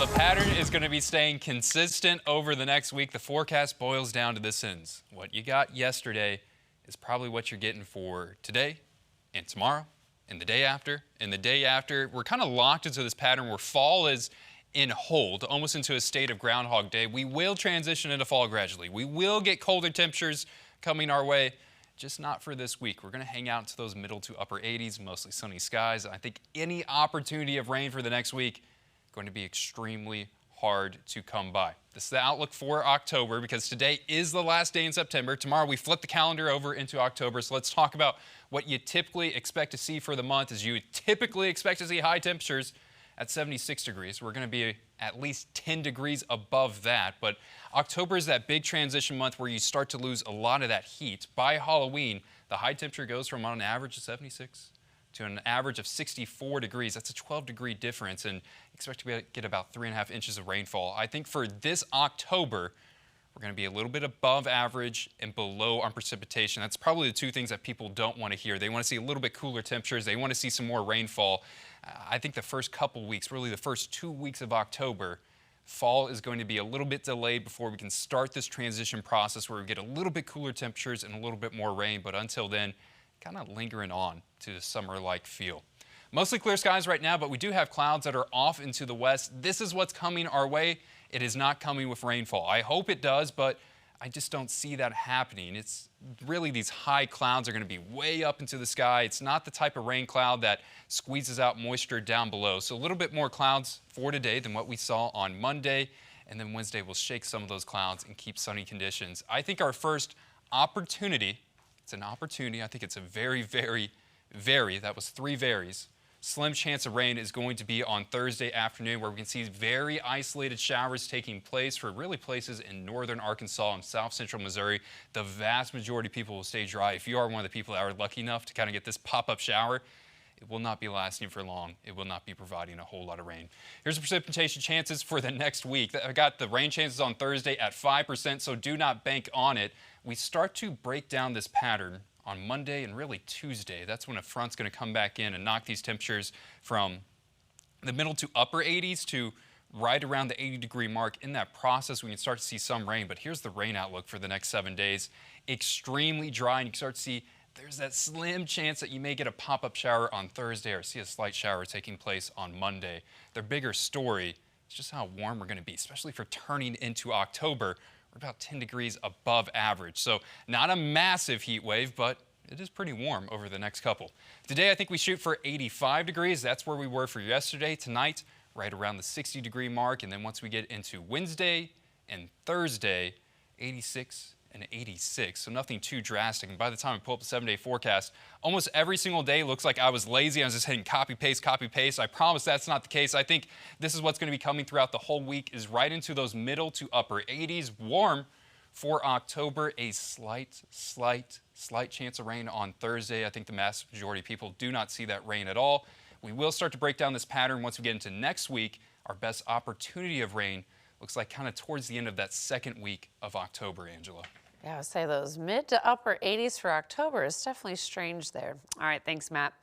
Well, the pattern is going to be staying consistent over the next week. The forecast boils down to this ends. What you got yesterday is probably what you're getting for today and tomorrow and the day after and the day after. We're kind of locked into this pattern where fall is in hold, almost into a state of Groundhog Day. We will transition into fall gradually. We will get colder temperatures coming our way, just not for this week. We're going to hang out to those middle to upper 80s, mostly sunny skies. I think any opportunity of rain for the next week going to be extremely hard to come by. This is the outlook for October because today is the last day in September. Tomorrow we flip the calendar over into October. So let's talk about what you typically expect to see for the month. As you typically expect to see high temperatures at 76 degrees. We're going to be at least 10 degrees above that. But October is that big transition month where you start to lose a lot of that heat. By Halloween, the high temperature goes from on average of 76 to an average of 64 degrees. That's a 12-degree difference, and expect to get about 3.5 inches of rainfall. I think for this October, we're going to be a little bit above average and below on precipitation. That's probably the two things that people don't want to hear. They want to see a little bit cooler temperatures. They want to see some more rainfall. I think the first couple weeks, really the first 2 weeks of October, fall is going to be a little bit delayed before we can start this transition process where we get a little bit cooler temperatures and a little bit more rain. But until then, kind of lingering on to the summer-like feel. Mostly clear skies right now, but we do have clouds that are off into the west. This is what's coming our way. It is not coming with rainfall. I hope it does, but I just don't see that happening. It's really these high clouds are going to be way up into the sky. It's not the type of rain cloud that squeezes out moisture down below. So a little bit more clouds for today than what we saw on Monday. And then Wednesday will shake some of those clouds and keep sunny conditions. I think our first opportunity, it's an opportunity. I think it's a very, that was 3 varies. Slim chance of rain is going to be on Thursday afternoon where we can see very isolated showers taking place for really places in northern Arkansas and south central Missouri. The vast majority of people will stay dry. If you are one of the people that are lucky enough to kind of get this pop-up shower, it will not be lasting for long. It will not be providing a whole lot of rain. Here's the precipitation chances for the next week. I got the rain chances on Thursday at 5%, so do not bank on it. We start to break down this pattern on Monday and really Tuesday. That's when a front's going to come back in and knock these temperatures from the middle to upper 80s to right around the 80-degree mark. In that process, we can start to see some rain, but here's the rain outlook for the next 7 days. Extremely dry, and you can start to see there's that slim chance that you may get a pop-up shower on Thursday or see a slight shower taking place on Monday. The bigger story is just how warm we're going to be, especially for turning into October. We're about 10 degrees above average. So not a massive heat wave, but it is pretty warm over the next couple. Today, I think we shoot for 85 degrees. That's where we were for yesterday. Tonight, right around the 60-degree mark. And then once we get into Wednesday and Thursday, 86 and 86, so nothing too drastic. And by the time I pull up the 7-day forecast, almost every single day looks like I was lazy. I was just hitting copy, paste, copy, paste. I promise that's not the case. I think this is what's going to be coming throughout the whole week is right into those middle to upper 80s. Warm for October, a slight chance of rain on Thursday. I think the mass majority of people do not see that rain at all. We will start to break down this pattern once we get into next week. Our best opportunity of rain looks like kind of towards the end of that second week of October, Angela. Yeah, I would say those mid to upper 80s for October is definitely strange there. All right, thanks, Matt.